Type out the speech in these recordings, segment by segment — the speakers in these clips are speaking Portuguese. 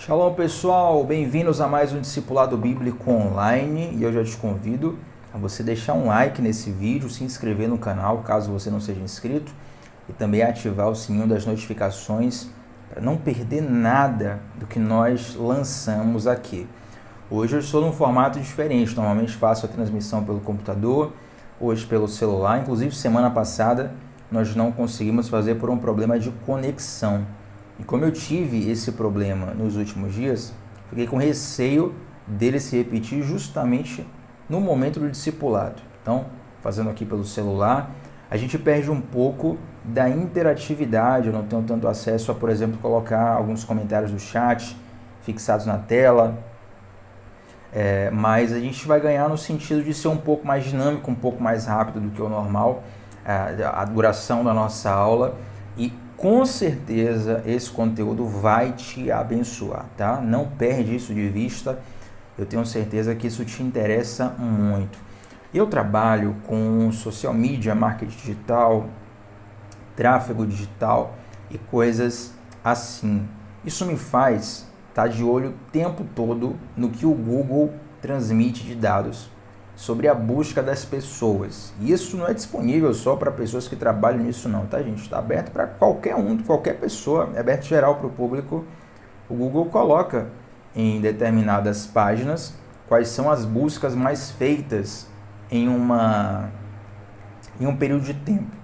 Shalom pessoal, bem-vindos a mais um Discipulado Bíblico Online e eu já te convido a você deixar um like nesse vídeo, se inscrever no canal caso você não seja inscrito e também ativar o sininho das notificações para não perder nada do que nós lançamos aqui. Hoje eu estou num formato diferente, normalmente faço a transmissão pelo computador, hoje pelo celular, inclusive semana passada nós não conseguimos fazer por um problema de conexão. E como eu tive esse problema nos últimos dias, fiquei com receio dele se repetir justamente no momento do discipulado. Então, fazendo aqui pelo celular, a gente perde um pouco da interatividade, eu não tenho tanto acesso a, por exemplo, colocar alguns comentários do chat fixados na tela, mas a gente vai ganhar no sentido de ser um pouco mais dinâmico, um pouco mais rápido do que o normal, a duração da nossa aula, e com certeza esse conteúdo vai te abençoar, tá? Não perde isso de vista, eu tenho certeza que isso te interessa muito. Eu trabalho com social media, marketing digital, tráfego digital e coisas assim. Isso me faz estar de olho o tempo todo no que o Google transmite de dados sobre a busca das pessoas. E isso não é disponível só para pessoas que trabalham nisso não, tá gente? Está aberto para qualquer pessoa, é aberto geral para o público. O Google coloca em determinadas páginas quais são as buscas mais feitas em um período de tempo.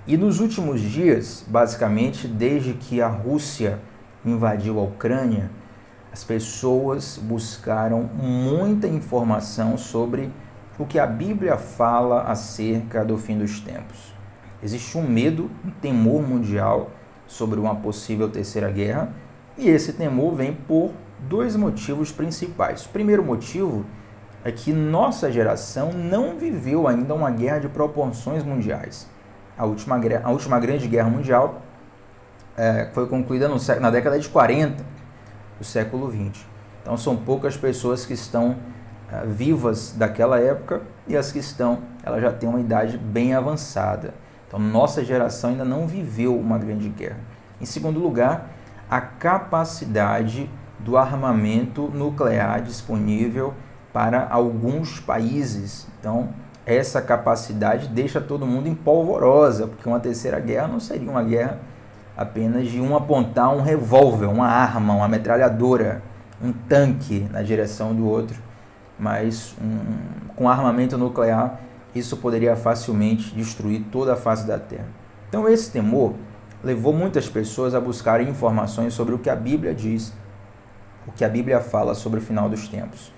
E nos últimos dias, basicamente, desde que a Rússia invadiu a Ucrânia, as pessoas buscaram muita informação sobre o que a Bíblia fala acerca do fim dos tempos. Existe um medo, um temor mundial sobre uma possível terceira guerra, e esse temor vem por dois motivos principais. O primeiro motivo é que nossa geração não viveu ainda uma guerra de proporções mundiais. A última grande guerra mundial foi concluída na década de 40 do século 20. Então são poucas pessoas que estão vivas daquela época, e as que estão, elas já têm uma idade bem avançada. Então nossa geração ainda não viveu uma grande guerra. Em segundo lugar, a capacidade do armamento nuclear disponível para alguns países. Então essa capacidade deixa todo mundo em polvorosa, porque uma terceira guerra não seria uma guerra apenas de um apontar um revólver, uma arma, uma metralhadora, um tanque na direção do outro, mas com armamento nuclear isso poderia facilmente destruir toda a face da Terra. Então esse temor levou muitas pessoas a buscarem informações sobre o que a Bíblia diz, o que a Bíblia fala sobre o final dos tempos.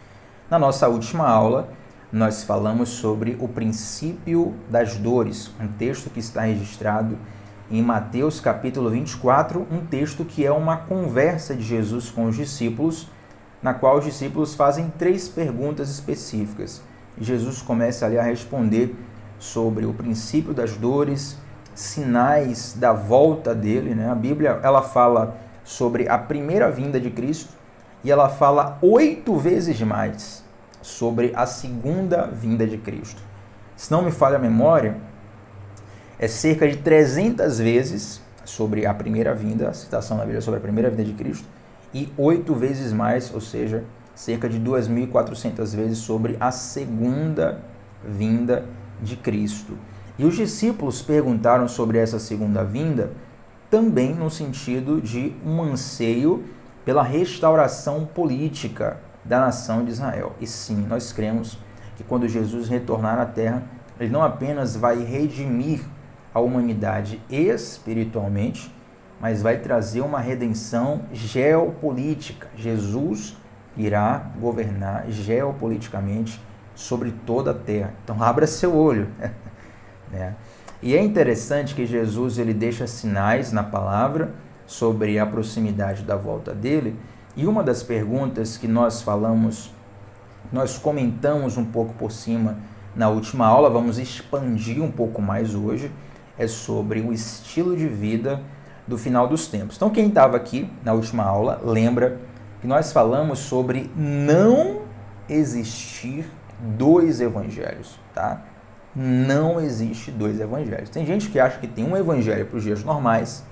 Na nossa última aula, nós falamos sobre o princípio das dores, um texto que está registrado em Mateus capítulo 24, um texto que é uma conversa de Jesus com os discípulos, na qual os discípulos fazem 3 perguntas específicas. Jesus começa ali a responder sobre o princípio das dores, sinais da volta dele, né? A Bíblia, ela fala sobre a primeira vinda de Cristo e ela fala 8 vezes mais sobre a segunda vinda de Cristo. Se não me falha a memória, é cerca de 300 vezes sobre a primeira vinda, a citação na Bíblia sobre a primeira vinda de Cristo, e 8 vezes mais, ou seja, cerca de 2.400 vezes sobre a segunda vinda de Cristo. E os discípulos perguntaram sobre essa segunda vinda também no sentido de um anseio pela restauração política da nação de Israel. E sim, nós cremos que quando Jesus retornar à Terra, ele não apenas vai redimir a humanidade espiritualmente, mas vai trazer uma redenção geopolítica. Jesus irá governar geopoliticamente sobre toda a terra. Então abra seu olho. Né? E é interessante que Jesus ele deixa sinais na palavra sobre a proximidade da volta dele. E uma das perguntas que nós comentamos um pouco por cima na última aula, vamos expandir um pouco mais hoje, é sobre o estilo de vida do final dos tempos. Então quem estava aqui na última aula, lembra que nós falamos sobre não existir 2 evangelhos, tá? Não existe 2 evangelhos. Tem gente que acha que tem um evangelho para os dias normais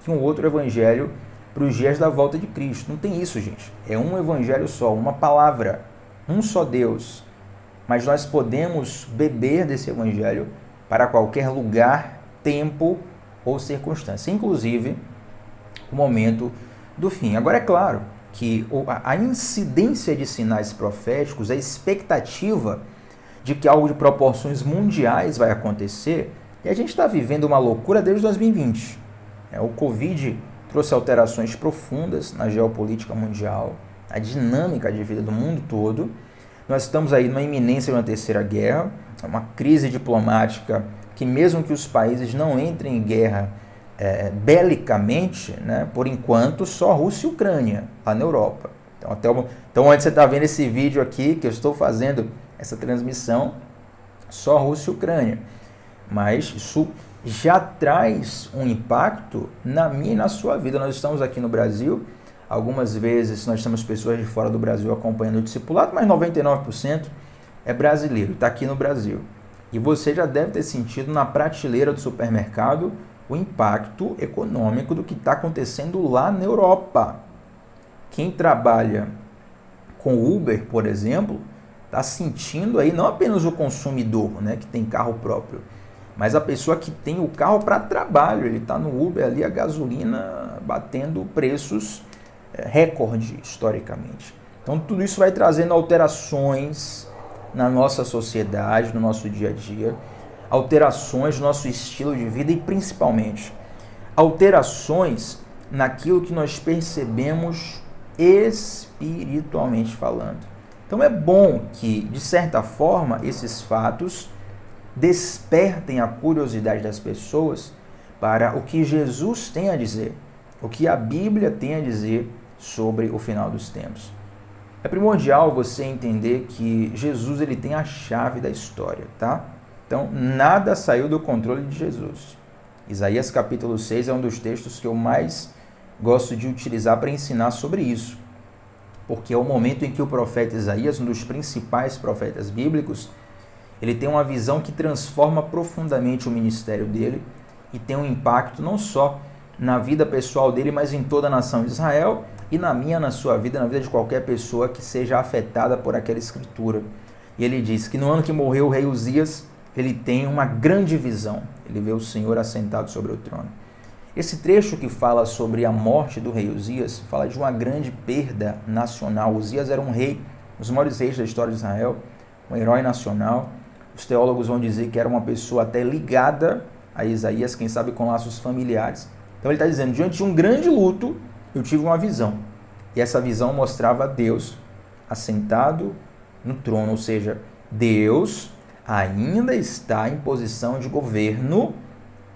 e um outro evangelho para os dias da volta de Cristo. Não tem isso, gente. É um evangelho só, uma palavra, um só Deus. Mas nós podemos beber desse evangelho para qualquer lugar, tempo ou circunstância, inclusive o momento do fim. Agora, é claro que a incidência de sinais proféticos, a expectativa de que algo de proporções mundiais vai acontecer, e a gente está vivendo uma loucura desde 2020. O Covid trouxe alterações profundas na geopolítica mundial, a dinâmica de vida do mundo todo. Nós estamos aí numa iminência de uma terceira guerra, uma crise diplomática que mesmo que os países não entrem em guerra belicamente, né, por enquanto só Rússia e Ucrânia, lá na Europa. Então onde você está vendo esse vídeo aqui, que eu estou fazendo essa transmissão, só Rússia e Ucrânia. Mas isso já traz um impacto na minha e na sua vida. Nós estamos aqui no Brasil, algumas vezes nós temos pessoas de fora do Brasil acompanhando o discipulado, mas 99% é brasileiro, está aqui no Brasil. E você já deve ter sentido na prateleira do supermercado o impacto econômico do que está acontecendo lá na Europa. Quem trabalha com Uber, por exemplo, está sentindo aí não apenas o consumidor, né, que tem carro próprio, mas a pessoa que tem o carro para trabalho. Ele está no Uber ali, a gasolina batendo preços recorde historicamente. Então tudo isso vai trazendo alterações na nossa sociedade, no nosso dia a dia, alterações no nosso estilo de vida e principalmente alterações naquilo que nós percebemos espiritualmente falando. Então é bom que, de certa forma, esses fatos despertem a curiosidade das pessoas para o que Jesus tem a dizer, o que a Bíblia tem a dizer sobre o final dos tempos. É primordial você entender que Jesus ele tem a chave da história, tá? Então, nada saiu do controle de Jesus. Isaías capítulo 6 é um dos textos que eu mais gosto de utilizar para ensinar sobre isso, porque é o momento em que o profeta Isaías, um dos principais profetas bíblicos, ele tem uma visão que transforma profundamente o ministério dele e tem um impacto não só na vida pessoal dele, mas em toda a nação de Israel e na minha, na sua vida, na vida de qualquer pessoa que seja afetada por aquela escritura. E ele diz que no ano que morreu o rei Uzias, ele tem uma grande visão. Ele vê o Senhor assentado sobre o trono. Esse trecho que fala sobre a morte do rei Uzias, fala de uma grande perda nacional. Uzias era um rei, um dos maiores reis da história de Israel, um herói nacional. Os teólogos vão dizer que era uma pessoa até ligada a Isaías, quem sabe com laços familiares. Então ele está dizendo, diante de um grande luto, eu tive uma visão. E essa visão mostrava Deus assentado no trono, ou seja, Deus ainda está em posição de governo,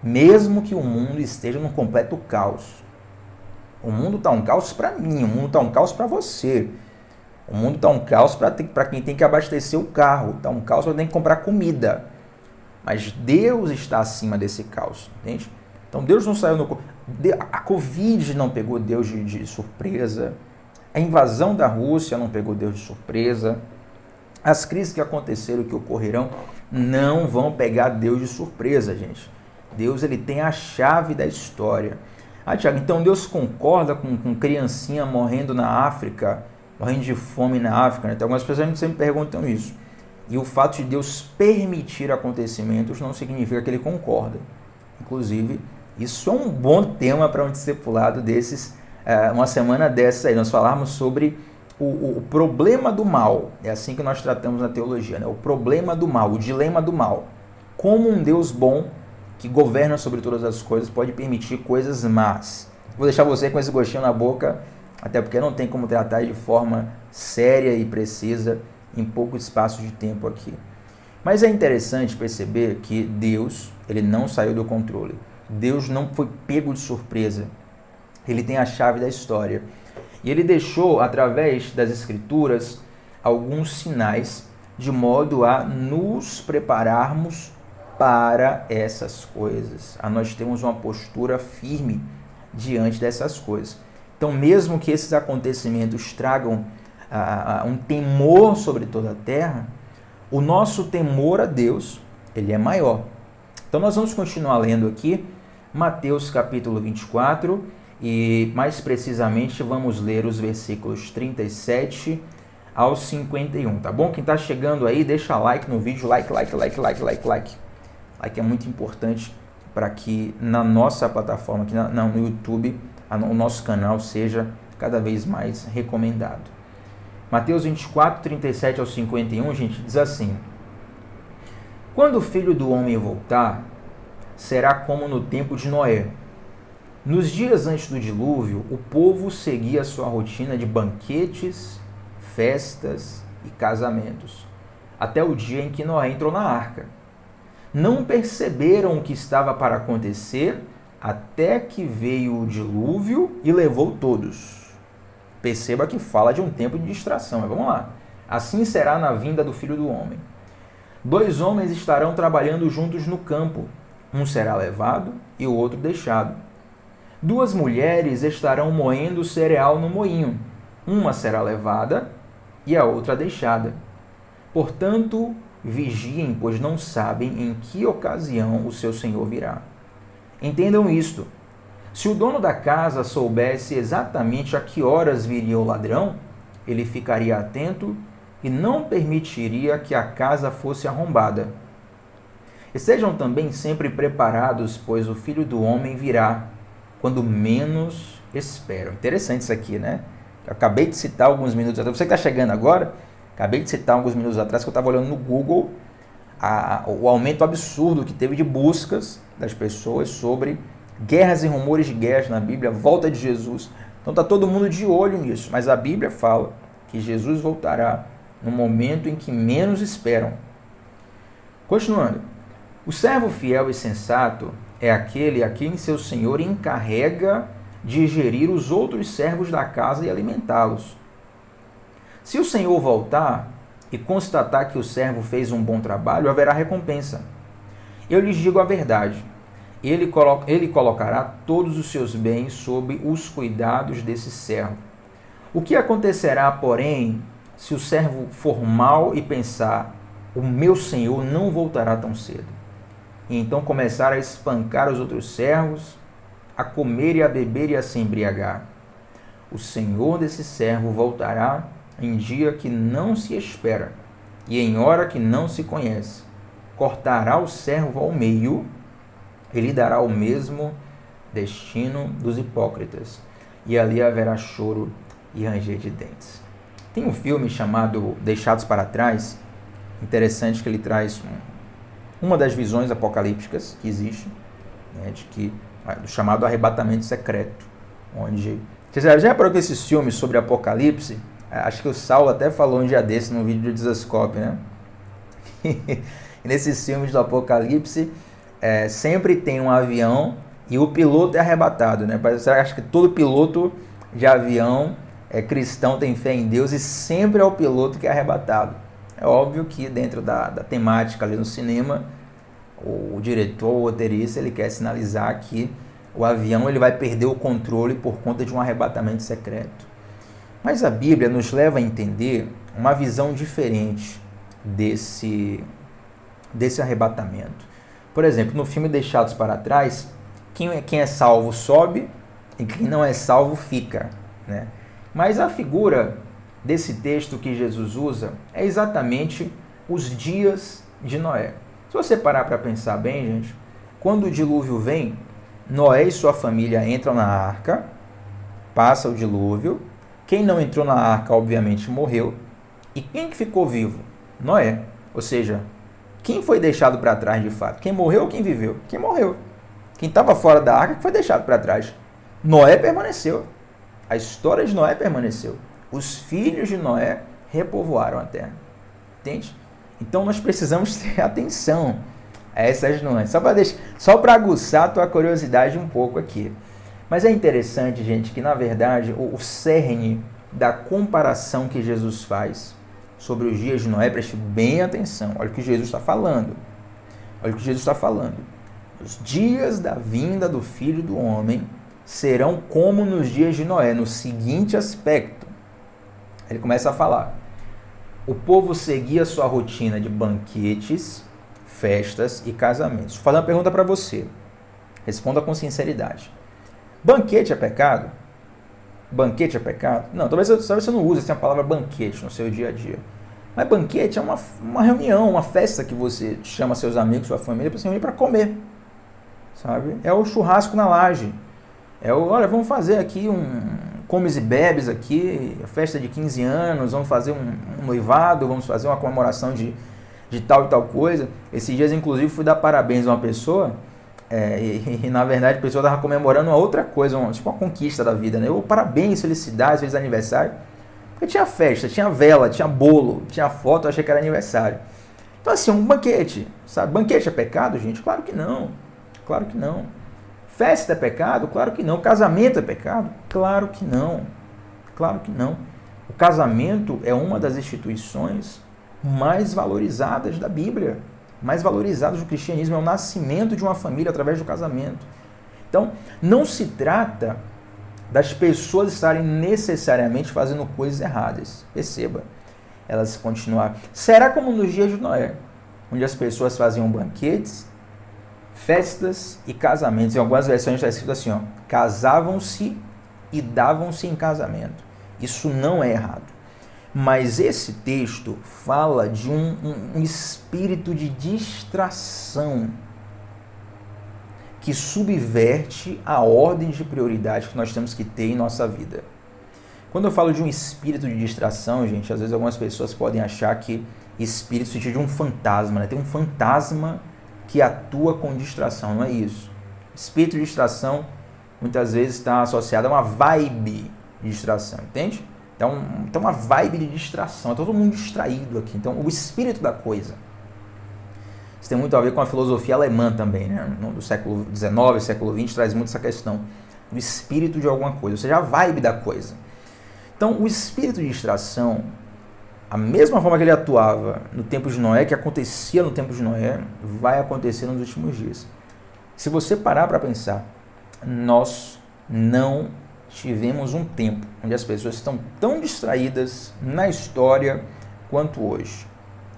mesmo que o mundo esteja num completo caos. O mundo está um caos para mim, o mundo está um caos para você. O mundo está um caos para quem tem que abastecer o carro, está um caos para quem tem que comprar comida. Mas Deus está acima desse caos, entende? Então Deus não saiu no... A Covid não pegou Deus de surpresa, a invasão da Rússia não pegou Deus de surpresa, as crises que aconteceram e que ocorrerão não vão pegar Deus de surpresa, gente. Deus ele tem a chave da história. Ah, Tiago, então Deus concorda com criancinha morrendo na África, morrendo de fome na África, né? Tem algumas pessoas que sempre perguntam isso. E o fato de Deus permitir acontecimentos não significa que ele concorda. Inclusive, isso é um bom tema para um discipulado desses, uma semana dessas aí. Nós falarmos sobre o problema do mal. É assim que nós tratamos na teologia, né? O problema do mal, o dilema do mal. Como um Deus bom, que governa sobre todas as coisas, pode permitir coisas más. Vou deixar você com esse gostinho na boca, até porque não tem como tratar de forma séria e precisa em pouco espaço de tempo aqui. Mas é interessante perceber que Deus, ele não saiu do controle. Deus não foi pego de surpresa. Ele tem a chave da história. E ele deixou, através das Escrituras, alguns sinais de modo a nos prepararmos para essas coisas, a nós termos uma postura firme diante dessas coisas. Então, mesmo que esses acontecimentos tragam um temor sobre toda a terra, o nosso temor a Deus, ele é maior. Então, nós vamos continuar lendo aqui Mateus capítulo 24, e mais precisamente vamos ler os versículos 37 ao 51, tá bom? Quem está chegando aí, deixa like no vídeo, like. Like é muito importante para que na nossa plataforma, aqui no YouTube, o nosso canal seja cada vez mais recomendado. Mateus 24, 37 ao 51, gente, diz assim: quando o Filho do Homem voltar, será como no tempo de Noé. Nos dias antes do dilúvio, o povo seguia a sua rotina de banquetes, festas e casamentos, até o dia em que Noé entrou na arca. Não perceberam o que estava para acontecer, até que veio o dilúvio e levou todos. Perceba que fala de um tempo de distração, mas vamos lá. Assim será na vinda do Filho do Homem. 2 homens estarão trabalhando juntos no campo. Um será levado e o outro deixado. 2 mulheres estarão moendo cereal no moinho. Uma será levada e a outra deixada. Portanto, vigiem, pois não sabem em que ocasião o seu senhor virá. Entendam isto. Se o dono da casa soubesse exatamente a que horas viria o ladrão, ele ficaria atento e não permitiria que a casa fosse arrombada. Estejam também sempre preparados, pois o Filho do Homem virá quando menos esperam. Interessante isso aqui, né? Eu acabei de citar alguns minutos atrás. Você que está chegando agora, acabei de citar alguns minutos atrás que eu estava olhando no Google o aumento absurdo que teve de buscas das pessoas sobre guerras e rumores de guerras na Bíblia, volta de Jesus. Então está todo mundo de olho nisso, mas a Bíblia fala que Jesus voltará no momento em que menos esperam. Continuando. O servo fiel e sensato é aquele a quem seu senhor encarrega de gerir os outros servos da casa e alimentá-los. Se o senhor voltar e constatar que o servo fez um bom trabalho, haverá recompensa. Eu lhes digo a verdade. Ele colocará todos os seus bens sob os cuidados desse servo. O que acontecerá, porém, se o servo for mau e pensar: o meu senhor não voltará tão cedo? E então começar a espancar os outros servos, a comer e a beber e a se embriagar. O senhor desse servo voltará em dia que não se espera e em hora que não se conhece. Cortará o servo ao meio e lhe dará o mesmo destino dos hipócritas. E ali haverá choro e ranger de dentes. Tem um filme chamado Deixados para Trás. Interessante que ele traz uma das visões apocalípticas que existe, né, do chamado arrebatamento secreto, onde... Você já reparou que esses filmes sobre Apocalipse, acho que o Saulo até falou um dia desse no vídeo do Desascope, né? E nesses filmes do Apocalipse, sempre tem um avião e o piloto é arrebatado, né? Você acha que todo piloto de avião cristão tem fé em Deus e sempre é o piloto que é arrebatado. É óbvio que dentro da temática ali no cinema, o diretor, o roteirista, ele quer sinalizar que o avião ele vai perder o controle por conta de um arrebatamento secreto. Mas a Bíblia nos leva a entender uma visão diferente desse arrebatamento. Por exemplo, no filme Deixados para Trás, quem é salvo sobe e quem não é salvo fica, né? Mas a figura desse texto que Jesus usa é exatamente os dias de Noé. Se você parar para pensar bem, gente, quando o dilúvio vem, Noé e sua família entram na arca, passa o dilúvio, quem não entrou na arca, obviamente, morreu, e quem que ficou vivo? Noé. Ou seja, quem foi deixado para trás de fato? Quem morreu ou quem viveu? Quem morreu. Quem estava fora da arca foi deixado para trás. Noé permaneceu. A história de Noé permaneceu. Os filhos de Noé repovoaram a terra. Entende? Então nós precisamos ter atenção a essas nuances. Só para aguçar a tua curiosidade um pouco aqui. Mas é interessante, gente, que na verdade o cerne da comparação que Jesus faz sobre os dias de Noé, preste bem atenção. Olha o que Jesus está falando. Olha o que Jesus está falando. Os dias da vinda do Filho do Homem serão como nos dias de Noé, no seguinte aspecto. Ele começa a falar. O povo seguia sua rotina de banquetes, festas e casamentos. Vou fazer uma pergunta para você. Responda com sinceridade. Banquete é pecado? Banquete é pecado? Não, talvez você não use a palavra banquete no seu dia a dia. Mas banquete é uma reunião, uma festa que você chama seus amigos, sua família para se reunir para comer. Sabe? É o churrasco na laje. Olha, vamos fazer aqui comes e bebes aqui, festa de 15 anos, vamos fazer um noivado, vamos fazer uma comemoração de tal e tal coisa. Esses dias, inclusive, fui dar parabéns a uma pessoa, e na verdade a pessoa estava comemorando uma outra coisa, tipo uma conquista da vida, né? Parabéns, felicidades, feliz aniversário. Porque tinha festa, tinha vela, tinha bolo, tinha foto, eu achei que era aniversário. Então assim, um banquete, sabe? Banquete é pecado, gente? Claro que não. Claro que não. Festa é pecado? Claro que não. Casamento é pecado? Claro que não. Claro que não. O casamento é uma das instituições mais valorizadas da Bíblia, mais valorizadas do cristianismo. É o nascimento de uma família através do casamento. Então, não se trata das pessoas estarem necessariamente fazendo coisas erradas. Perceba. Elas continuaram. Será como nos dias de Noé, onde as pessoas faziam banquetes, festas e casamentos. Em algumas versões está escrito assim, casavam-se e davam-se em casamento. Isso não é errado. Mas esse texto fala de um espírito de distração que subverte a ordem de prioridade que nós temos que ter em nossa vida. Quando eu falo de um espírito de distração, gente, às vezes algumas pessoas podem achar que espírito se de um fantasma, né? Tem um fantasma que atua com distração, não é isso. Espírito de distração muitas vezes está associado a uma vibe de distração, entende? Então uma vibe de distração, é todo mundo distraído aqui. Então o espírito da coisa. Isso tem muito a ver com a filosofia alemã também, né? Do século XIX, século XX, traz muito essa questão do espírito de alguma coisa, ou seja, a vibe da coisa. Então o espírito de distração, a mesma forma que ele atuava no tempo de Noé, que acontecia no tempo de Noé, vai acontecer nos últimos dias. Se você parar para pensar, nós não tivemos um tempo onde as pessoas estão tão distraídas na história quanto hoje.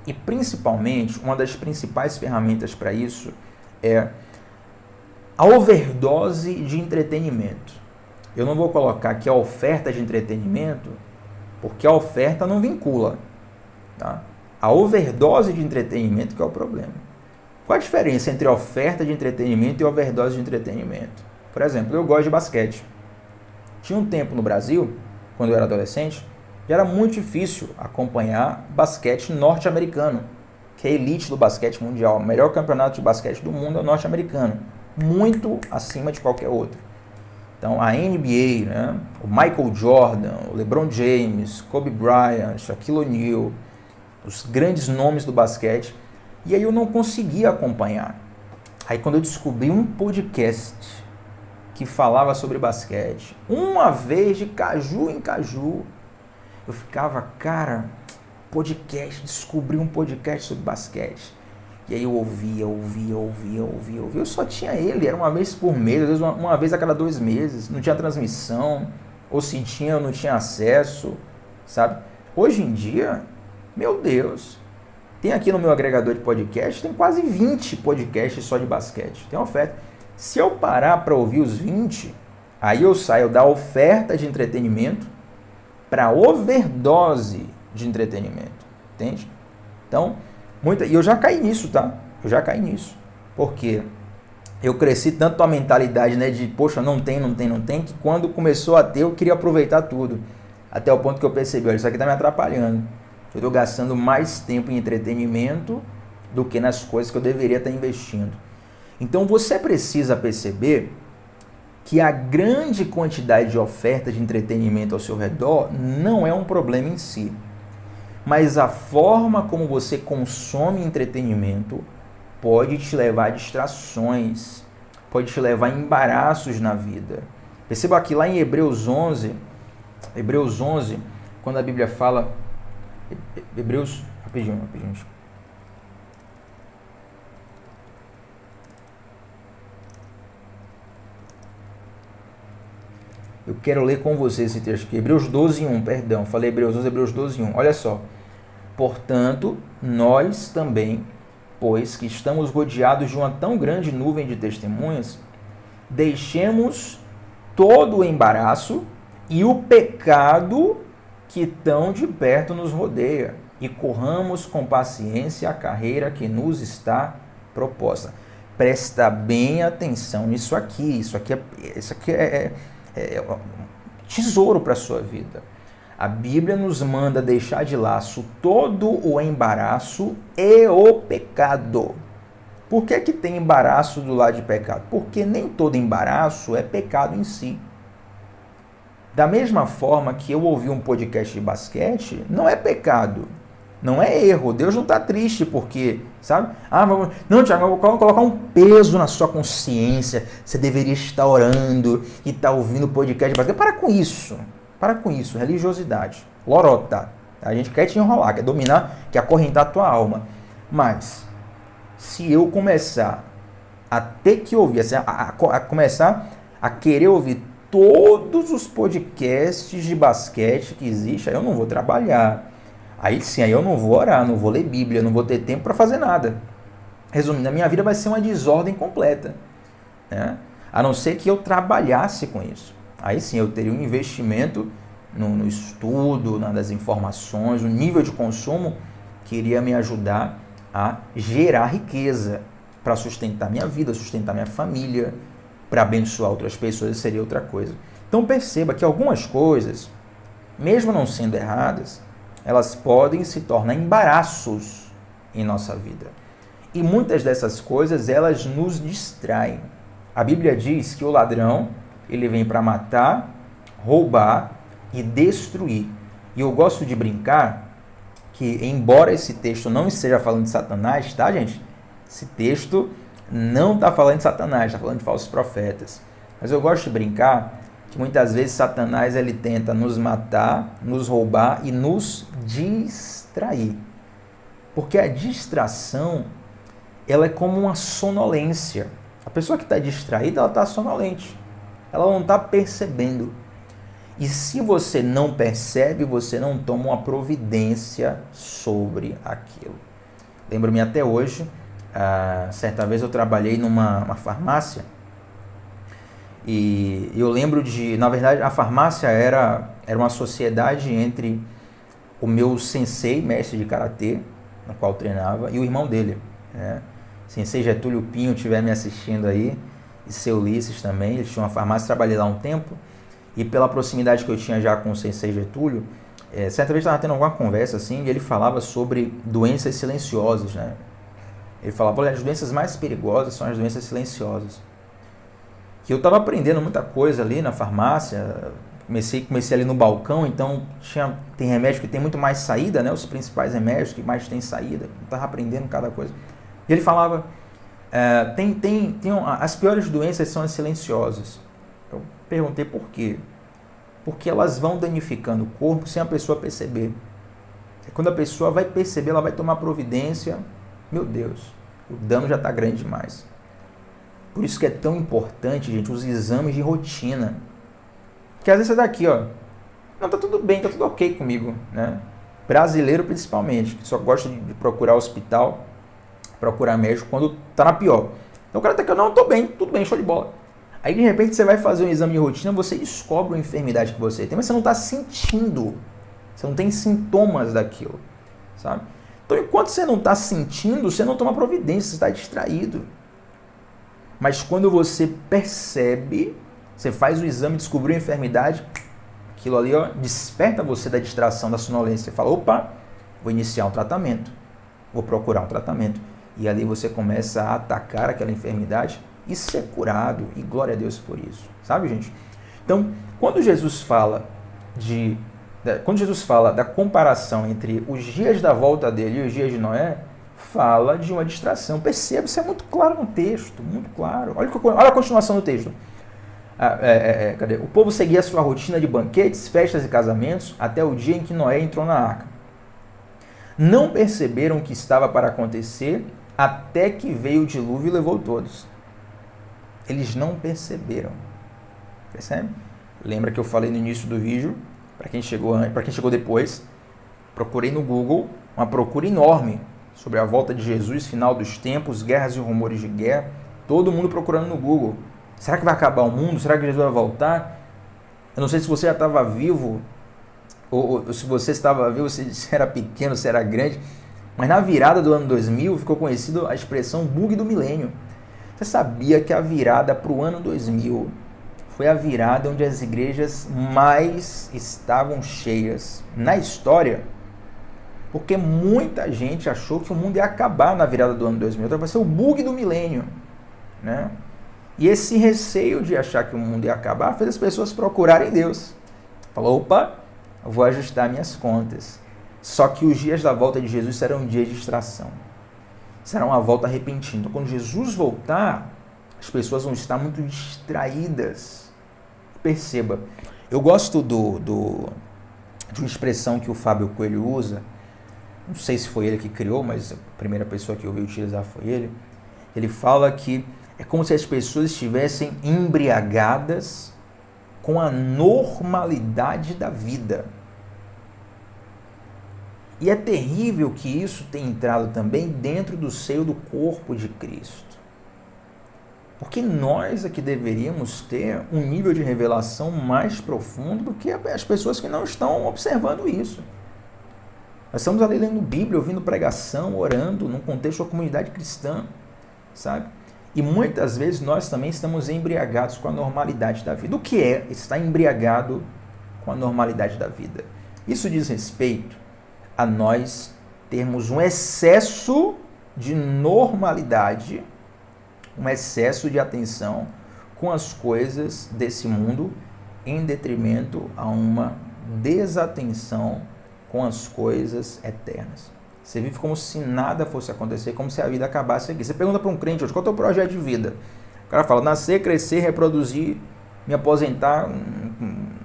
E principalmente, uma das principais ferramentas para isso é a overdose de entretenimento. Eu não vou colocar aqui a oferta de entretenimento, porque a oferta não vincula. Tá? A overdose de entretenimento que é o problema. Qual a diferença entre oferta de entretenimento e overdose de entretenimento? Por exemplo, eu gosto de basquete. Tinha um tempo no Brasil, quando eu era adolescente, que era muito difícil acompanhar basquete norte-americano, que é a elite do basquete mundial. O melhor campeonato de basquete do mundo é o norte-americano, muito acima de qualquer outro. Então, a NBA, né? O Michael Jordan, o LeBron James, Kobe Bryant, Shaquille O'Neal, os grandes nomes do basquete, e aí eu não conseguia acompanhar. Aí quando eu descobri um podcast que falava sobre basquete, uma vez de caju em caju, eu ficava, cara, podcast, descobri um podcast sobre basquete. E aí eu ouvia. Eu só tinha ele, era uma vez por mês, às vezes uma vez a cada 2 meses, não tinha transmissão, ou se tinha, eu não tinha acesso, sabe? Hoje em dia, meu Deus, tem aqui no meu agregador de podcast, tem quase 20 podcasts só de basquete, tem oferta. Se eu parar para ouvir os 20, aí eu saio da oferta de entretenimento para overdose de entretenimento, entende? Então, e eu já caí nisso, tá? Eu já caí nisso. Porque eu cresci tanto a mentalidade, né, de, poxa, não tem, que quando começou a ter, eu queria aproveitar tudo. Até o ponto que eu percebi, olha, isso aqui tá me atrapalhando. Eu tô gastando mais tempo em entretenimento do que nas coisas que eu deveria estar investindo. Então, você precisa perceber que a grande quantidade de oferta de entretenimento ao seu redor não é um problema em si. Mas a forma como você consome entretenimento pode te levar a distrações, pode te levar a embaraços na vida. Perceba que lá em Hebreus 11, quando a Bíblia fala... Hebreus... Rapidinho. Eu quero ler com você esse texto aqui. Hebreus 12:1, perdão. Falei Hebreus 11, Hebreus 12:1. Olha só. Portanto, nós também, pois que estamos rodeados de uma tão grande nuvem de testemunhas, deixemos todo o embaraço e o pecado que tão de perto nos rodeia, e corramos com paciência a carreira que nos está proposta. Presta bem atenção nisso aqui. Isso aqui é um tesouro para a sua vida. A Bíblia nos manda deixar de laço todo o embaraço e o pecado. Por que que tem embaraço do lado de pecado? Porque nem todo embaraço é pecado em si. Da mesma forma que eu ouvi um podcast de basquete, não é pecado, não é erro. Deus não está triste porque, sabe? Não, Tiago, eu vou colocar um peso na sua consciência. Você deveria estar orando e estar ouvindo podcast de basquete. Para com isso, religiosidade, lorota. A gente quer te enrolar, quer dominar, quer acorrentar a tua alma. Mas, se eu começar a ter que ouvir, assim, a começar a querer ouvir todos os podcasts de basquete que existem, aí eu não vou trabalhar. Aí sim, aí eu não vou orar, não vou ler Bíblia, não vou ter tempo para fazer nada. Resumindo, a minha vida vai ser uma desordem completa, né? A não ser que eu trabalhasse com isso. Aí sim, eu teria um investimento no estudo, das informações, o nível de consumo que iria me ajudar a gerar riqueza para sustentar minha vida, sustentar minha família, para abençoar outras pessoas, seria outra coisa. Então perceba que algumas coisas, mesmo não sendo erradas, elas podem se tornar embaraços em nossa vida. E muitas dessas coisas, elas nos distraem. A Bíblia diz que o ladrão, ele vem para matar, roubar e destruir. E eu gosto de brincar que, embora esse texto não esteja falando de Satanás, tá, gente? Esse texto não está falando de Satanás, está falando de falsos profetas. Mas eu gosto de brincar que muitas vezes Satanás ele tenta nos matar, nos roubar e nos distrair. Porque a distração, ela é como uma sonolência. A pessoa que está distraída, ela está sonolente. Ela não está percebendo. E se você não percebe, você não toma uma providência sobre aquilo. Lembro-me até hoje, certa vez eu trabalhei numa farmácia e eu lembro na verdade, a farmácia era uma sociedade entre o meu sensei, mestre de karatê, no qual eu treinava, e o irmão dele, né? Sensei Getúlio Pinho estiver me assistindo aí, e seu Ulisses também. Eles tinham uma farmácia, trabalhei lá um tempo, e pela proximidade que eu tinha já com o Sensei Getúlio, certa vez estava tendo alguma conversa assim, e ele falava sobre doenças silenciosas, né? Ele falava, olha, as doenças mais perigosas são as doenças silenciosas. Que eu estava aprendendo muita coisa ali na farmácia, comecei ali no balcão, então tem remédio que tem muito mais saída, né? Os principais remédios que mais tem saída, eu estava aprendendo cada coisa. E ele falava, as piores doenças são as silenciosas. Eu perguntei por quê. Porque elas vão danificando o corpo sem a pessoa perceber. E quando a pessoa vai perceber, ela vai tomar providência. Meu Deus, o dano já está grande demais. Por isso que é tão importante, gente, os exames de rotina. Porque às vezes você está aqui, ó, não, tá tudo bem, tá tudo ok comigo, né? Brasileiro principalmente, que só gosta de procurar hospital, procurar médico quando tá na pior. Então o cara tá aqui, não, tô bem, tudo bem, show de bola. Aí de repente você vai fazer um exame de rotina, você descobre uma enfermidade que você tem, mas você não está sentindo, você não tem sintomas daquilo, sabe? Então enquanto você não está sentindo, você não toma providência, você está distraído. Mas quando você percebe, você faz o exame e descobriu a enfermidade, aquilo ali, ó, desperta você da distração, da sonolência. Você fala, opa, vou iniciar um tratamento, vou procurar um tratamento. E ali você começa a atacar aquela enfermidade e ser curado, e glória a Deus por isso, sabe, gente? Então, quando Jesus fala da comparação entre os dias da volta dele e os dias de Noé, fala de uma distração. Perceba, isso é muito claro no texto, muito claro. Olha a continuação do texto. Cadê? O povo seguia a sua rotina de banquetes, festas e casamentos até o dia em que Noé entrou na arca. Não perceberam o que estava para acontecer até que veio o dilúvio e levou todos. Eles não perceberam. Percebe? Lembra que eu falei no início do vídeo, para quem chegou depois, procurei no Google uma procura enorme sobre a volta de Jesus, final dos tempos, guerras e rumores de guerra, todo mundo procurando no Google. Será que vai acabar o mundo? Será que Jesus vai voltar? Eu não sei se você já estava vivo, ou se você estava vivo, se era pequeno, se era grande, mas na virada do ano 2000 ficou conhecida a expressão bug do milênio. Você sabia que a virada para o ano 2000 foi a virada onde as igrejas mais estavam cheias na história? Porque muita gente achou que o mundo ia acabar na virada do ano 2000. Então vai ser o bug do milênio, né? E esse receio de achar que o mundo ia acabar fez as pessoas procurarem Deus. Falou, opa, eu vou ajustar minhas contas. Só que os dias da volta de Jesus serão dias de distração. Será uma volta repentina. Então, quando Jesus voltar, as pessoas vão estar muito distraídas. Perceba, eu gosto de uma expressão que o Fábio Coelho usa. Não sei se foi ele que criou, mas a primeira pessoa que eu ouvi utilizar foi ele. Ele fala que é como se as pessoas estivessem embriagadas com a normalidade da vida. E é terrível que isso tenha entrado também dentro do seio do corpo de Cristo. Porque nós é que deveríamos ter um nível de revelação mais profundo do que as pessoas que não estão observando isso. Nós estamos ali lendo Bíblia, ouvindo pregação, orando, num contexto da comunidade cristã, sabe? E muitas vezes nós também estamos embriagados com a normalidade da vida. O que é estar embriagado com a normalidade da vida? Isso diz respeito a nós termos um excesso de normalidade, um excesso de atenção com as coisas desse mundo, em detrimento a uma desatenção com as coisas eternas. Você vive como se nada fosse acontecer, como se a vida acabasse aqui. Você pergunta para um crente hoje, qual é o teu projeto de vida? O cara fala, nascer, crescer, reproduzir, me aposentar,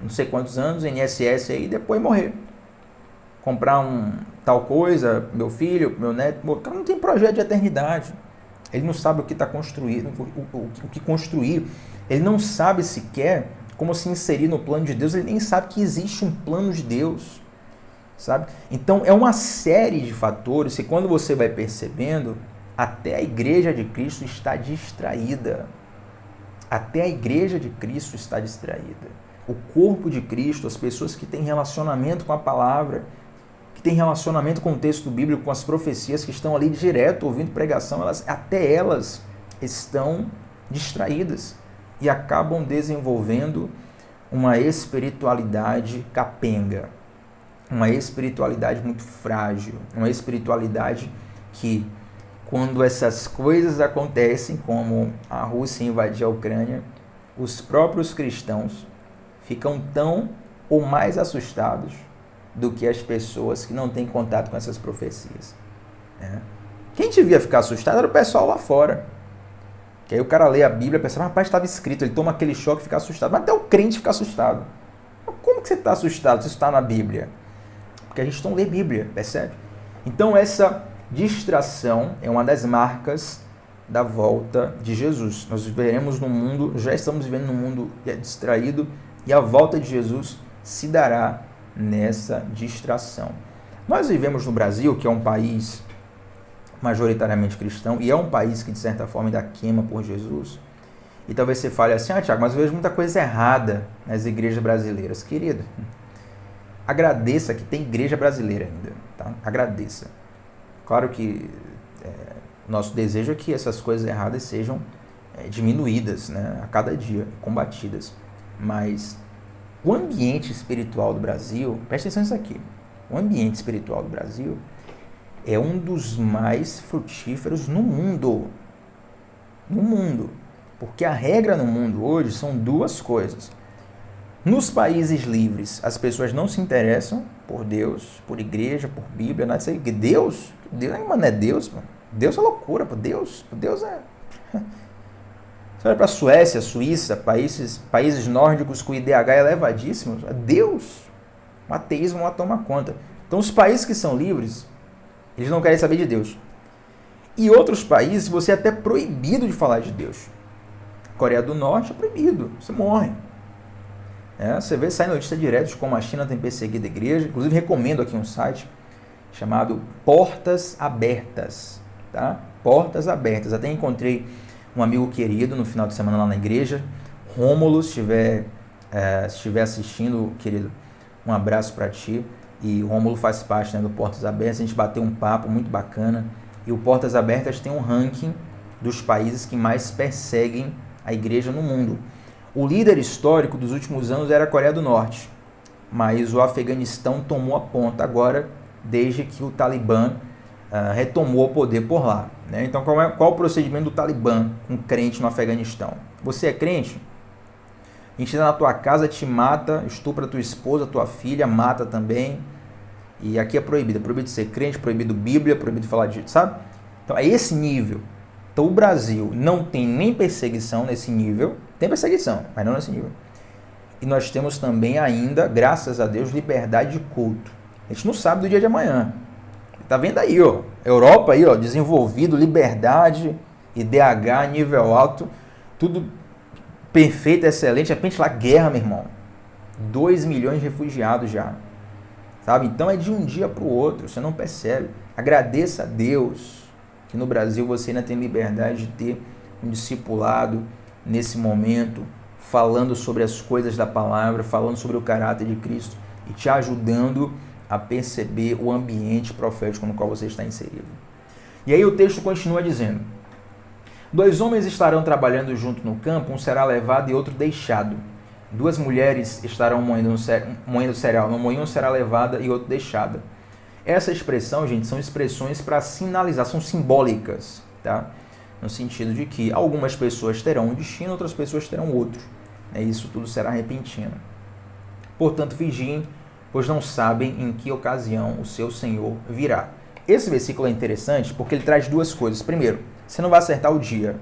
não sei quantos anos, INSS aí, e depois morrer. Comprar tal coisa, meu filho, meu neto. O cara não tem projeto de eternidade. Ele não sabe o que está construindo, o que construir. Ele não sabe sequer como se inserir no plano de Deus. Ele nem sabe que existe um plano de Deus. Sabe? Então, é uma série de fatores que, quando você vai percebendo, até a igreja de Cristo está distraída. Até a igreja de Cristo está distraída. O corpo de Cristo, as pessoas que têm relacionamento com a palavra, que têm relacionamento com o texto bíblico, com as profecias, que estão ali direto ouvindo pregação, até elas estão distraídas e acabam desenvolvendo uma espiritualidade capenga. Uma espiritualidade muito frágil, uma espiritualidade que, quando essas coisas acontecem, como a Rússia invadir a Ucrânia, os próprios cristãos ficam tão ou mais assustados do que as pessoas que não têm contato com essas profecias. Quem devia ficar assustado era o pessoal lá fora. Que aí o cara lê a Bíblia e pensa, rapaz, estava escrito, ele toma aquele choque e fica assustado. Mas até o crente fica assustado. Mas como que você está assustado se isso está na Bíblia? Porque a gente não lê Bíblia, percebe? Então essa distração é uma das marcas da volta de Jesus. Nós viveremos num mundo, já estamos vivendo num mundo distraído, e a volta de Jesus se dará nessa distração. Nós vivemos no Brasil, que é um país majoritariamente cristão, e é um país que de certa forma ainda queima por Jesus. E talvez você fale assim, Tiago, mas eu vejo muita coisa errada nas igrejas brasileiras. Querido, agradeça que tem igreja brasileira ainda, tá? Agradeça. Claro que nosso desejo é que essas coisas erradas sejam diminuídas, né, a cada dia, combatidas. Mas o ambiente espiritual do Brasil, presta atenção nisso aqui, o ambiente espiritual do Brasil é um dos mais frutíferos no mundo. No mundo. Porque a regra no mundo hoje são duas coisas. Nos países livres, as pessoas não se interessam por Deus, por igreja, por Bíblia, nada disso aí. Deus não é Deus, mano. Deus é loucura, pô. Deus é... Você olha para a Suécia, Suíça, países nórdicos com IDH elevadíssimo, Deus, o ateísmo lá toma conta. Então, os países que são livres, eles não querem saber de Deus. E outros países, você é até proibido de falar de Deus. Coreia do Norte é proibido, você morre. Você vê, sai notícia direto de como a China tem perseguido a igreja. Inclusive, recomendo aqui um site chamado Portas Abertas. Tá? Portas Abertas. Até encontrei um amigo querido no final de semana lá na igreja. Rômulo, se estiver assistindo, querido, um abraço para ti. E o Rômulo faz parte, né, do Portas Abertas. A gente bateu um papo muito bacana. E o Portas Abertas tem um ranking dos países que mais perseguem a igreja no mundo. O líder histórico dos últimos anos era a Coreia do Norte, mas o Afeganistão tomou a ponta agora, desde que o Talibã retomou o poder por lá, né? Então, qual o procedimento do Talibã com crente no Afeganistão? Você é crente? A gente entra na tua casa, te mata, estupra tua esposa, tua filha, mata também. E aqui é proibido ser crente, proibido Bíblia, proibido falar de, sabe? Então, é esse nível. Então, o Brasil não tem nem perseguição nesse nível, tem perseguição, mas não nesse nível. E nós temos também ainda, graças a Deus, liberdade de culto. A gente não sabe do dia de amanhã. Tá vendo aí, ó, Europa aí, ó, desenvolvido, liberdade, IDH, nível alto, tudo perfeito, excelente. De repente lá, guerra, meu irmão. 2 milhões de refugiados já. Sabe? Então é de um dia para o outro, você não percebe. Agradeça a Deus que no Brasil você ainda tem liberdade de ter um discipulado nesse momento, falando sobre as coisas da palavra, falando sobre o caráter de Cristo e te ajudando a perceber o ambiente profético no qual você está inserido. E aí o texto continua dizendo: 2 homens estarão trabalhando junto no campo, um será levado e outro deixado. 2 mulheres estarão moendo cereal, no moinho será levada e outro deixada. Essa expressão, gente, são expressões para sinalizar, são simbólicas, tá? No sentido de que algumas pessoas terão um destino, outras pessoas terão outro. Isso tudo será repentino. Portanto, vigiem, pois não sabem em que ocasião o seu Senhor virá. Esse versículo é interessante porque ele traz 2 coisas. Primeiro, você não vai acertar o dia.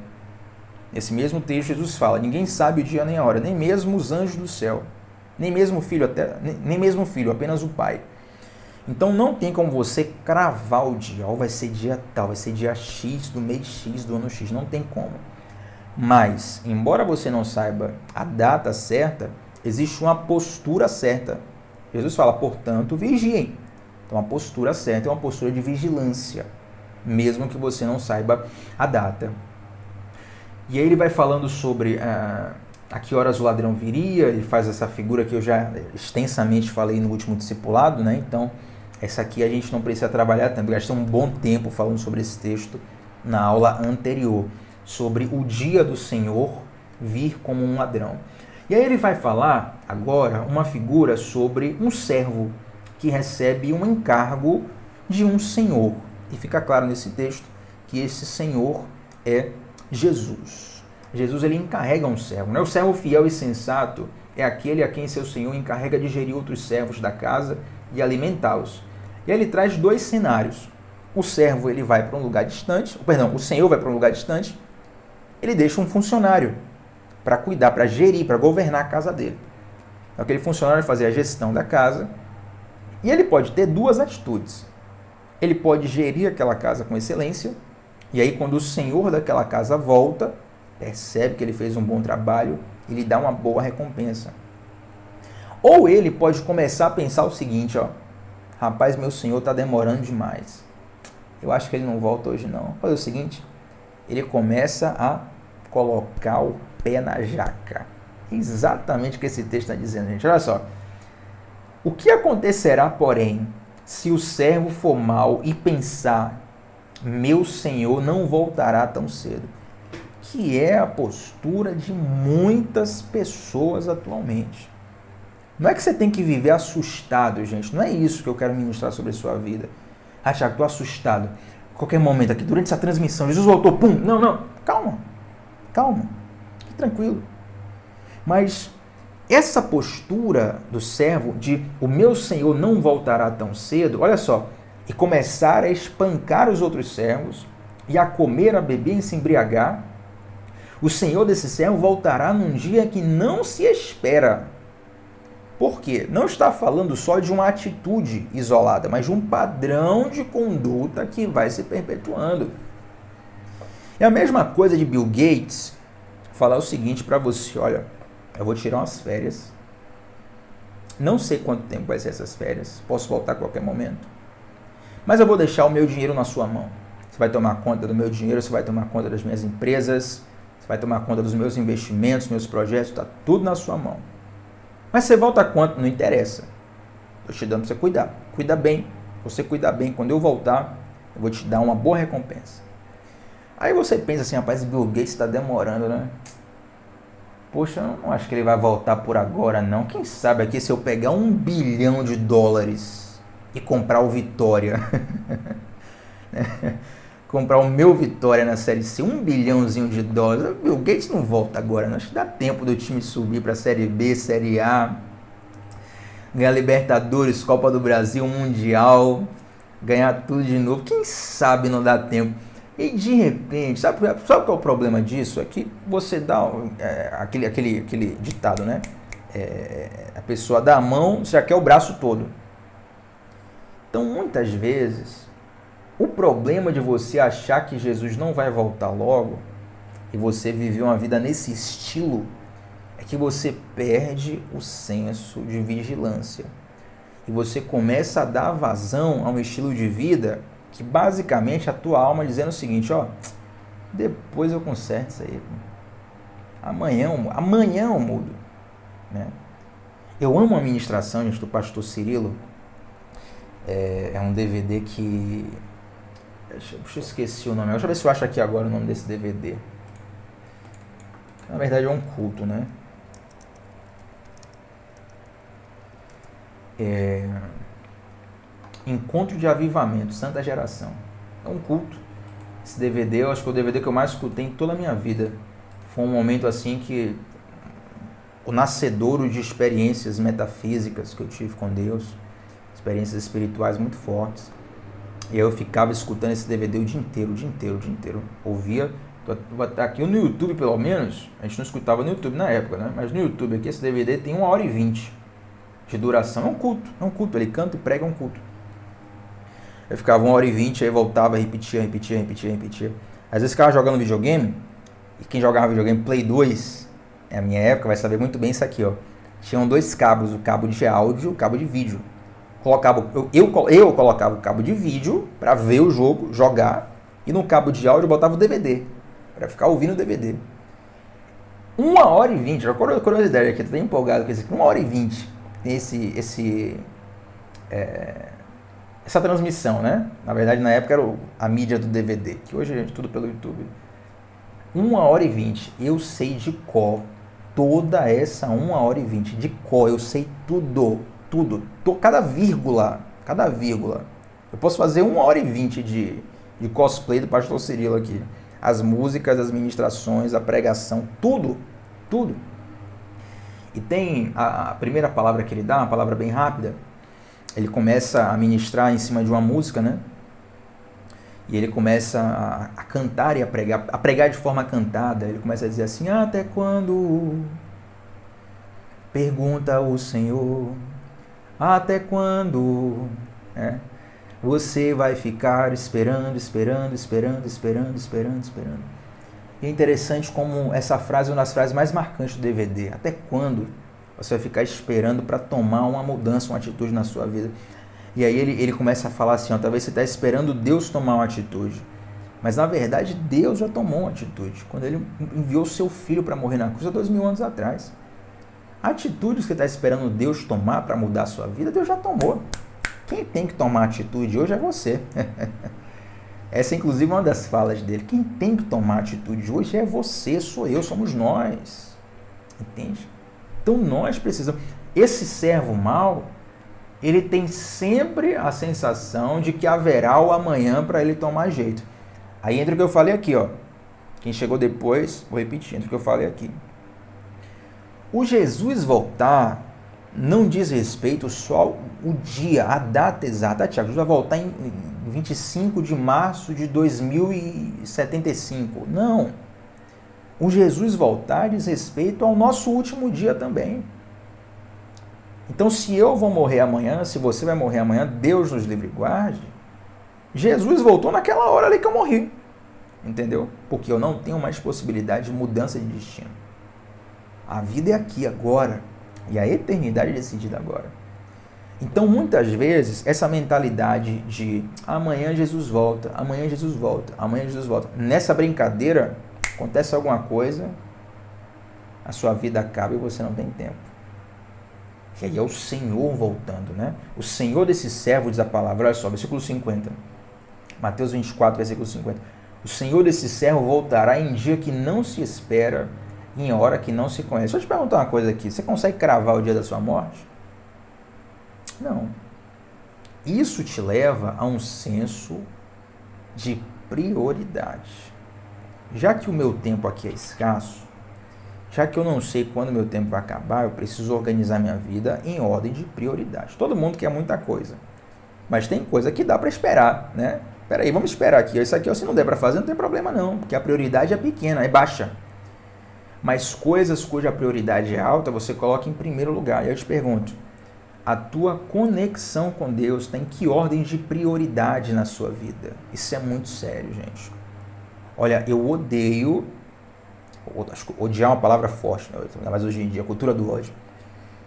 Nesse mesmo texto, Jesus fala: ninguém sabe o dia nem a hora, nem mesmo os anjos do céu, nem mesmo o filho, apenas o Pai. Então não tem como você cravar o dia. Vai ser dia tal, vai ser dia X do mês X do ano X. Não tem como. Mas, embora você não saiba a data certa, existe uma postura certa. Jesus fala, portanto, vigiem. Então a postura certa é uma postura de vigilância, mesmo que você não saiba a data. E aí ele vai falando sobre a que horas o ladrão viria. Ele faz essa figura que eu já extensamente falei no último discipulado, né? Então, essa aqui a gente não precisa trabalhar tanto. Gastei um bom tempo falando sobre esse texto na aula anterior, sobre o dia do Senhor vir como um ladrão. E aí ele vai falar agora uma figura sobre um servo que recebe um encargo de um senhor. E fica claro nesse texto que esse senhor é Jesus. Jesus, ele encarrega um servo, né? O servo fiel e sensato é aquele a quem seu senhor encarrega de gerir outros servos da casa e alimentá-los. E aí ele traz 2 cenários. O servo, ele vai para um lugar distante, o senhor vai para um lugar distante, ele deixa um funcionário para cuidar, para gerir, para governar a casa dele. Então, aquele funcionário vai fazer a gestão da casa e ele pode ter 2 atitudes. Ele pode gerir aquela casa com excelência, e aí quando o senhor daquela casa volta, percebe que ele fez um bom trabalho e lhe dá uma boa recompensa. Ou ele pode começar a pensar o seguinte, rapaz, meu senhor está demorando demais. Eu acho que ele não volta hoje não. Olha o seguinte, ele começa a colocar o pé na jaca. Exatamente o que esse texto está dizendo, gente. Olha só. O que acontecerá, porém, se o servo for mau e pensar, meu senhor não voltará tão cedo? Que é a postura de muitas pessoas atualmente. Não é que você tem que viver assustado, gente. Não é isso que eu quero ministrar sobre a sua vida. Tiago, estou assustado. Qualquer momento aqui, durante essa transmissão, Jesus voltou, pum. Não. Calma. Fique tranquilo. Mas essa postura do servo de o meu senhor não voltará tão cedo, olha só, e começar a espancar os outros servos e a comer, a beber e se embriagar, o senhor desse servo voltará num dia que não se espera. Por quê? Não está falando só de uma atitude isolada, mas de um padrão de conduta que vai se perpetuando. É a mesma coisa de Bill Gates falar o seguinte para você, olha, eu vou tirar umas férias, não sei quanto tempo vai ser essas férias, posso voltar a qualquer momento, mas eu vou deixar o meu dinheiro na sua mão. Você vai tomar conta do meu dinheiro, você vai tomar conta das minhas empresas, vai tomar conta dos meus investimentos, meus projetos, está tudo na sua mão. Mas você volta quanto? Não interessa. Estou te dando para você cuidar. Cuida bem. Você cuidar bem, quando eu voltar, eu vou te dar uma boa recompensa. Aí você pensa assim, rapaz, Bill Gates está demorando, né? Poxa, eu não acho que ele vai voltar por agora, não. Quem sabe aqui se eu pegar $1 bilhão e comprar o Vitória, comprar o meu Vitória na Série C, $1 bilhãozinho, Bill Gates não volta agora, não. Acho que dá tempo do time subir para a Série B, Série A, ganhar Libertadores, Copa do Brasil, Mundial, ganhar tudo de novo. Quem sabe não dá tempo. E de repente, sabe qual é o problema disso? É que você dá aquele ditado, né? A pessoa dá a mão, você já quer o braço todo. Então, muitas vezes, o problema de você achar que Jesus não vai voltar logo e você viver uma vida nesse estilo é que você perde o senso de vigilância. E você começa a dar vazão a um estilo de vida que basicamente a tua alma dizendo o seguinte, ó, depois eu conserto isso aí. Amanhã eu mudo. Né? Eu amo a ministração, gente, do pastor Cirilo. É um DVD que... Deixa eu esqueci o nome. Deixa eu ver se eu acho aqui agora o nome desse DVD. Na verdade é um culto, né? Encontro de Avivamento, Santa Geração. É um culto. Esse DVD, eu acho que é o DVD que eu mais escutei em toda a minha vida. Foi um momento assim que... o nascedouro de experiências metafísicas que eu tive com Deus. Experiências espirituais muito fortes. E eu ficava escutando esse DVD o dia inteiro. Ouvia, aqui no YouTube pelo menos, a gente não escutava no YouTube na época, né? Mas no YouTube aqui esse DVD tem 1h20 de duração. É um culto, ele canta e prega um culto. Eu ficava 1h20, aí voltava, repetia. Às vezes ficava jogando videogame, e quem jogava videogame Play 2, é a minha época, vai saber muito bem isso aqui, ó. Tinham 2 cabos, o cabo de áudio e o cabo de vídeo. Eu colocava o cabo de vídeo para ver o jogo, jogar, e no cabo de áudio eu botava o DVD, para ficar ouvindo o DVD. 1h20, já curiosidade aqui, tô bem empolgado com isso aqui, 1h20 tem essa transmissão, né? Na verdade, na época era a mídia do DVD, que hoje é tudo pelo YouTube. 1h20, eu sei de cor toda essa 1h20, de cor, eu sei tudo. Cada vírgula. Eu posso fazer 1h20 de cosplay do pastor Cirilo aqui. As músicas, as ministrações, a pregação, tudo. E tem a primeira palavra que ele dá, uma palavra bem rápida. Ele começa a ministrar em cima de uma música, né? E ele começa a cantar e a pregar de forma cantada. Ele começa a dizer assim, até quando? Pergunta o Senhor. Até quando você vai ficar esperando? E é interessante como essa frase é uma das frases mais marcantes do DVD. Até quando você vai ficar esperando para tomar uma mudança, uma atitude na sua vida? E aí ele começa a falar assim, ó, talvez você está esperando Deus tomar uma atitude. Mas na verdade Deus já tomou uma atitude. Quando ele enviou o seu filho para morrer na cruz há 2000 anos atrás. Atitudes que você está esperando Deus tomar para mudar a sua vida, Deus já tomou. Quem tem que tomar atitude hoje é você. Essa é inclusive uma das falas dele. Quem tem que tomar atitude hoje é você, sou eu, somos nós. Entende? Então nós precisamos... Esse servo mau, ele tem sempre a sensação de que haverá o amanhã para ele tomar jeito. Aí entra o que eu falei aqui, ó. Quem chegou depois, vou repetir, entra o que eu falei aqui. O Jesus voltar não diz respeito só o dia, a data exata. Tiago, Jesus vai voltar em 25 de março de 2075. Não. O Jesus voltar diz respeito ao nosso último dia também. Então, se eu vou morrer amanhã, se você vai morrer amanhã, Deus nos livre e guarde. Jesus voltou naquela hora ali que eu morri. Entendeu? Porque eu não tenho mais possibilidade de mudança de destino. A vida é aqui, agora. E a eternidade é decidida agora. Então, muitas vezes, essa mentalidade de amanhã Jesus volta, amanhã Jesus volta, amanhã Jesus volta. Nessa brincadeira, Acontece alguma coisa, a sua vida acaba e você não tem tempo. E aí é o Senhor voltando, né? O Senhor desse servo, diz a palavra, olha só, versículo 50. Mateus 24, versículo 50. O Senhor desse servo voltará em dia que não se espera, em hora que não se conhece. Deixa eu te perguntar uma coisa aqui. Você consegue cravar o dia da sua morte? Não. Isso te leva a um senso de prioridade. Já que o meu tempo aqui é escasso, já que eu não sei quando meu tempo vai acabar, eu preciso organizar minha vida em ordem de prioridade. Todo mundo quer muita coisa, mas tem coisa que dá para esperar, né? Peraí, vamos esperar aqui. Isso aqui, se não der para fazer, não tem problema não, porque a prioridade é pequena, é baixa. Mas coisas cuja prioridade é alta, você coloca em primeiro lugar. E eu te pergunto, a tua conexão com Deus tem que ordem de prioridade na sua vida? Isso é muito sério, gente. Olha, eu odeio, acho que odiar é uma palavra forte, né? Mas hoje em dia, a cultura do ódio.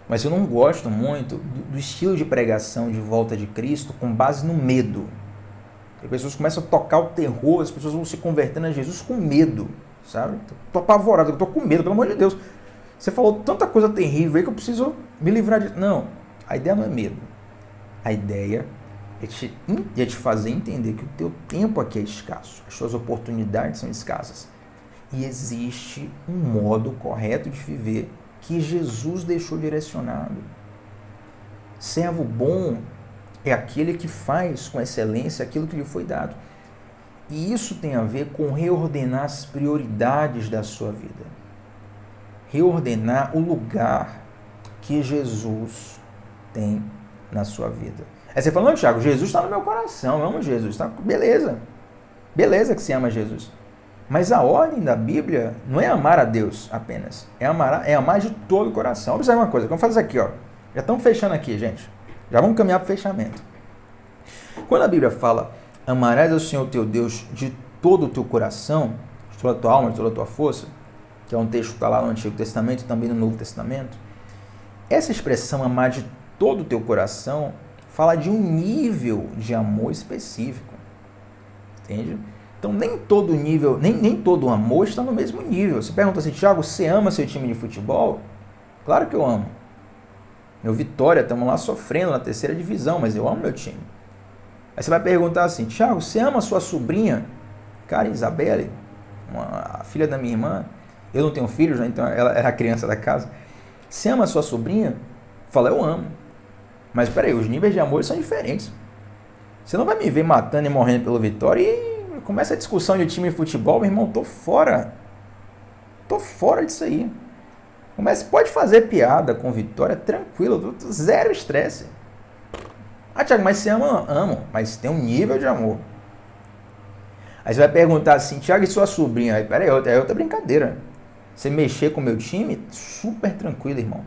Mas eu não gosto muito do estilo de pregação de volta de Cristo com base no medo. As pessoas começam a tocar o terror, as pessoas vão se convertendo a Jesus com medo, sabe? Estou apavorado, estou com medo, pelo amor de Deus. Você falou tanta coisa terrível aí que eu preciso me livrar de... Não, a ideia não é medo. A ideia é te fazer entender que o teu tempo aqui é escasso, as suas oportunidades são escassas. E existe um modo correto de viver que Jesus deixou direcionado. Servo bom é aquele que faz com excelência aquilo que lhe foi dado. E isso tem a ver com reordenar as prioridades da sua vida. Reordenar o lugar que Jesus tem na sua vida. Aí você fala, não, Thiago, Jesus está no meu coração, eu amo Jesus. Tá? Beleza. Beleza que você ama Jesus. Mas a ordem da Bíblia não é amar a Deus apenas. É amar de todo o coração. Observe uma coisa, vamos fazer aqui, ó. Já estamos fechando aqui, gente. Já vamos caminhar para o fechamento. Quando a Bíblia fala, amarás ao Senhor teu Deus de todo o teu coração, de toda a tua alma, de toda a tua força, que é um texto que está lá no Antigo Testamento e também no Novo Testamento, essa expressão amar de todo o teu coração fala de um nível de amor específico. Entende? Então nem todo nível, nem todo amor está no mesmo nível. Você pergunta assim, Thiago, você ama seu time de futebol? Claro que eu amo. Meu Vitória, estamos lá sofrendo na 3ª divisão, mas eu amo meu time. Aí você vai perguntar assim, Thiago, você ama a sua sobrinha? Cara, Isabelle, a filha da minha irmã, eu não tenho filhos, né? Então ela é a criança da casa. Você ama a sua sobrinha? Fala, eu amo. Mas peraí, os níveis de amor são diferentes. Você não vai me ver matando e morrendo pelo Vitória e começa a discussão de time de futebol, meu irmão, tô fora. Tô fora disso aí. Pode fazer piada com Vitória, tranquilo, zero estresse. Ah, Thiago, mas você ama? Amo, mas tem um nível de amor. Aí você vai perguntar assim, Thiago, e sua sobrinha? Aí, peraí, é outra brincadeira. Você mexer com o meu time, super tranquilo, irmão.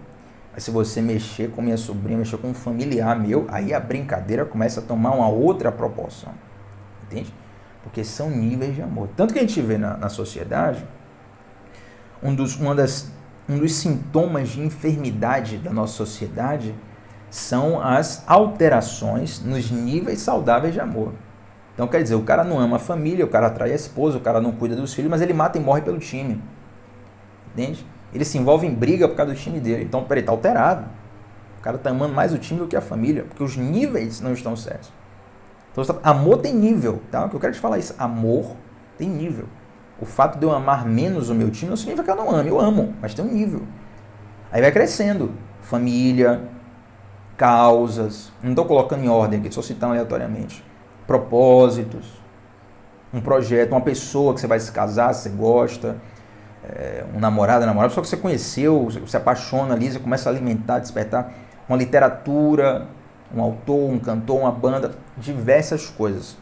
Mas se você mexer com minha sobrinha, mexer com um familiar meu, aí a brincadeira começa a tomar uma outra proporção. Entende? Porque são níveis de amor. Tanto que a gente vê na sociedade, um dos sintomas de enfermidade da nossa sociedade são as alterações nos níveis saudáveis de amor. Então, quer dizer, o cara não ama a família, o cara atrai a esposa, o cara não cuida dos filhos, mas ele mata e morre pelo time. Entende? Ele se envolve em briga por causa do time dele. Então, peraí, tá alterado. O cara tá amando mais o time do que a família, porque os níveis não estão certos. Então, amor tem nível, tá? O que eu quero te falar é isso. Amor tem nível. O fato de eu amar menos o meu time não significa que eu não ame. Eu amo, mas tem um nível. Aí vai crescendo. Família, causas. Não estou colocando em ordem aqui, só citando aleatoriamente. Propósitos. Um projeto, uma pessoa que você vai se casar, se você gosta. Um namorado, pessoa que você conheceu, você se apaixona ali, você começa a alimentar, despertar. Uma literatura, um autor, um cantor, uma banda, diversas coisas.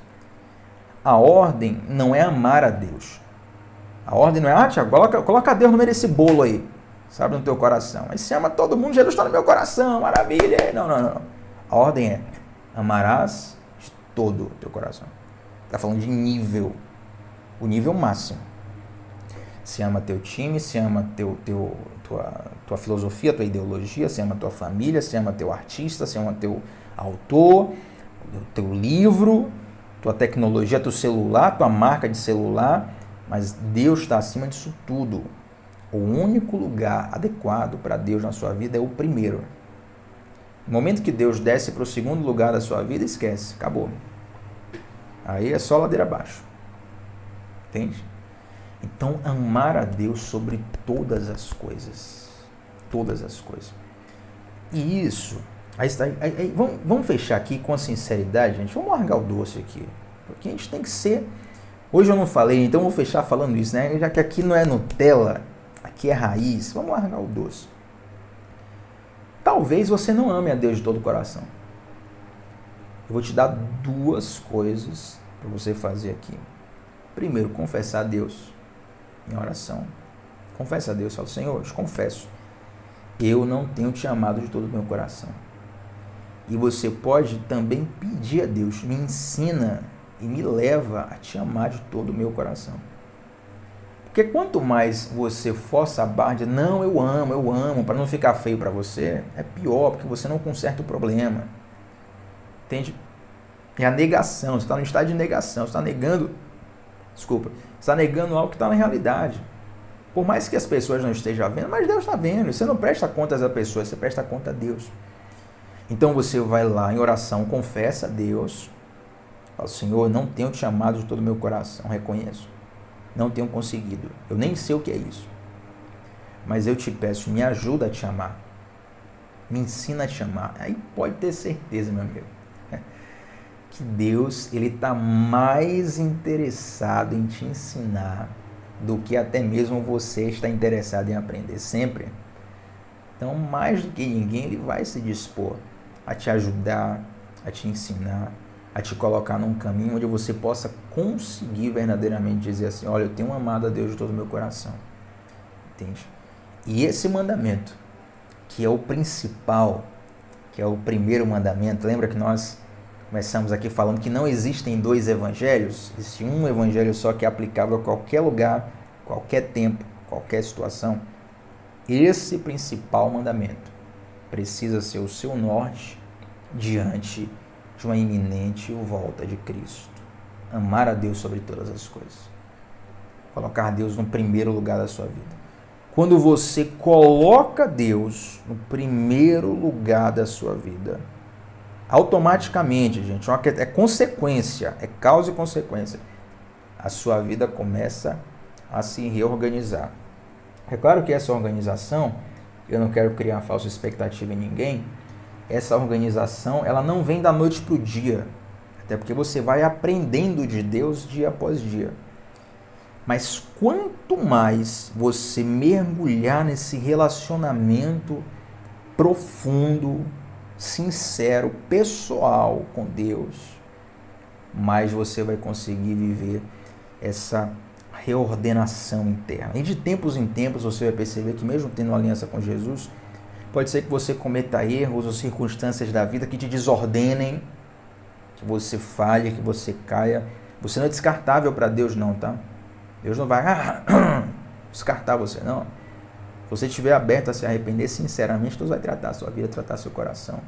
A ordem não é amar a Deus. A ordem não é, Thiago, coloca Deus no meio desse bolo aí, sabe, no teu coração. Aí você ama todo mundo, Jesus está no meu coração, maravilha. Não. A ordem é, amarás de todo o teu coração. Está falando de nível, o nível máximo. Se ama teu time, se ama tua filosofia, tua ideologia, se ama tua família, se ama teu artista, se ama teu autor, teu livro, tua tecnologia, teu celular, tua marca de celular, Mas Deus está acima disso tudo. O único lugar adequado para Deus na sua vida é o primeiro. No momento que Deus desce para o segundo lugar da sua vida, esquece, acabou. Aí é só ladeira abaixo. Entende? Então, amar a Deus sobre todas as coisas. Todas as coisas. E isso... vamos fechar aqui com a sinceridade, gente. Vamos largar o doce aqui. Porque a gente tem que ser... Hoje eu não falei, então eu vou fechar falando isso, né? Já que aqui não é Nutella, aqui é raiz. Vamos largar o doce. Talvez você não ame a Deus de todo o coração. Eu vou te dar duas coisas para você fazer aqui. Primeiro, confessar a Deus em oração. Confessa a Deus, fala, Senhor, eu te confesso, eu não tenho te amado de todo o meu coração. E você pode também pedir a Deus, me ensina e me leva a te amar de todo o meu coração. Porque quanto mais você força a barra de não, eu amo, para não ficar feio para você, é pior, porque você não conserta o problema. Entende? É a negação, você está no estado de negação, você está negando, você está negando algo que está na realidade. Por mais que as pessoas não estejam vendo, mas Deus está vendo. Você não presta contas a pessoas, você presta conta a Deus. Então você vai lá em oração, confessa a Deus, fala, Senhor, eu não tenho te amado de todo o meu coração, reconheço. Não tenho conseguido. Eu nem sei o que é isso. Mas eu te peço, me ajuda a te amar. Me ensina a te amar. Aí pode ter certeza, meu amigo, que Deus, ele está mais interessado em te ensinar do que até mesmo você está interessado em aprender. Sempre. Então, mais do que ninguém, ele vai se dispor a te ajudar, a te ensinar, a te colocar num caminho onde você possa conseguir verdadeiramente dizer assim, olha, eu tenho amado a Deus de todo o meu coração. Entende? E esse mandamento, que é o principal, que é o primeiro mandamento, lembra que nós começamos aqui falando que não existem dois evangelhos, existe um evangelho só que é aplicável a qualquer lugar, qualquer tempo, qualquer situação. Esse principal mandamento precisa ser o seu norte diante de uma iminente volta de Cristo. Amar a Deus sobre todas as coisas. Colocar Deus no primeiro lugar da sua vida. Quando você coloca Deus no primeiro lugar da sua vida, automaticamente, gente, é consequência, é causa e consequência. A sua vida começa a se reorganizar. É claro que essa organização, eu não quero criar falsa expectativa em ninguém, essa organização, ela não vem da noite para o dia, até porque você vai aprendendo de Deus dia após dia. Mas quanto mais você mergulhar nesse relacionamento profundo, sincero, pessoal com Deus, mais você vai conseguir viver essa reordenação interna. E de tempos em tempos você vai perceber que mesmo tendo uma aliança com Jesus, pode ser que você cometa erros ou circunstâncias da vida que te desordenem, que você falhe, que você caia. Você não é descartável para Deus não, tá? Deus não vai descartar você, não. Se você estiver aberto a se arrepender, sinceramente, Deus vai tratar a sua vida, tratar seu coração.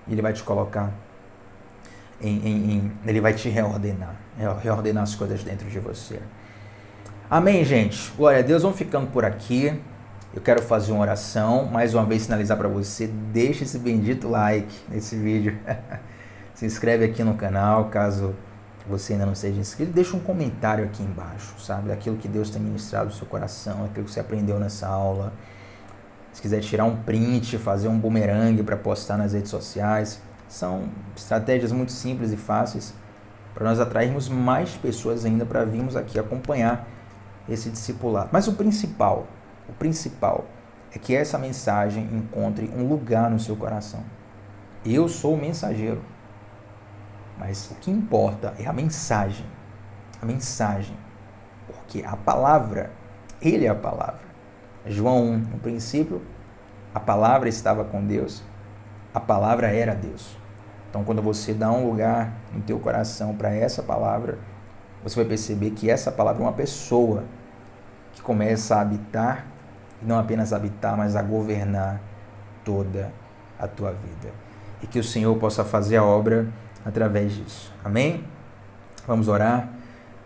E Ele vai te colocar Ele vai te reordenar as coisas dentro de você. Amém, gente? Glória a Deus. Vamos ficando por aqui. Eu quero fazer uma oração. Mais uma vez, sinalizar para você. Deixa esse bendito like nesse vídeo. Se inscreve aqui no canal, caso você ainda não seja inscrito. Deixa um comentário aqui embaixo, sabe? Daquilo que Deus tem ministrado no seu coração, aquilo que você aprendeu nessa aula. Se quiser tirar um print, fazer um bumerangue para postar nas redes sociais. São estratégias muito simples e fáceis para nós atrairmos mais pessoas ainda para virmos aqui acompanhar esse discipulado. Mas o principal é que essa mensagem encontre um lugar no seu coração. Eu sou o mensageiro, mas o que importa é a mensagem, porque a palavra, Ele é a palavra. João 1, no princípio, a palavra estava com Deus, a palavra era Deus. Então, quando você dá um lugar no teu coração para essa palavra, você vai perceber que essa palavra é uma pessoa que começa a habitar, e não apenas habitar, mas a governar toda a tua vida. E que o Senhor possa fazer a obra através disso. Amém? Vamos orar.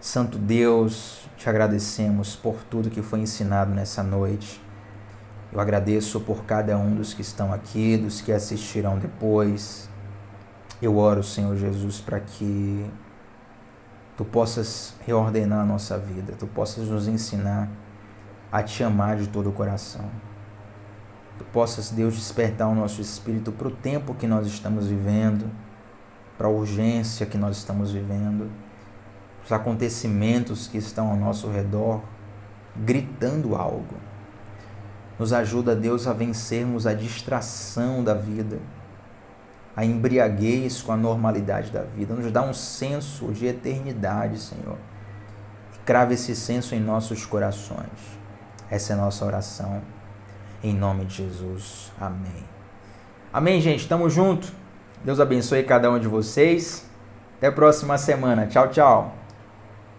Santo Deus, te agradecemos por tudo que foi ensinado nessa noite. Eu agradeço por cada um dos que estão aqui, dos que assistirão depois. Eu oro, Senhor Jesus, para que Tu possas reordenar a nossa vida, Tu possas nos ensinar a Te amar de todo o coração. Tu possas, Deus, despertar o nosso espírito para o tempo que nós estamos vivendo, para a urgência que nós estamos vivendo, os acontecimentos que estão ao nosso redor, gritando algo. Nos ajuda, Deus, a vencermos a distração da vida, a embriaguez com a normalidade da vida. Nos dá um senso de eternidade, Senhor. E crava esse senso em nossos corações. Essa é a nossa oração. Em nome de Jesus. Amém. Amém, gente. Tamo junto. Deus abençoe cada um de vocês. Até a próxima semana. Tchau, tchau.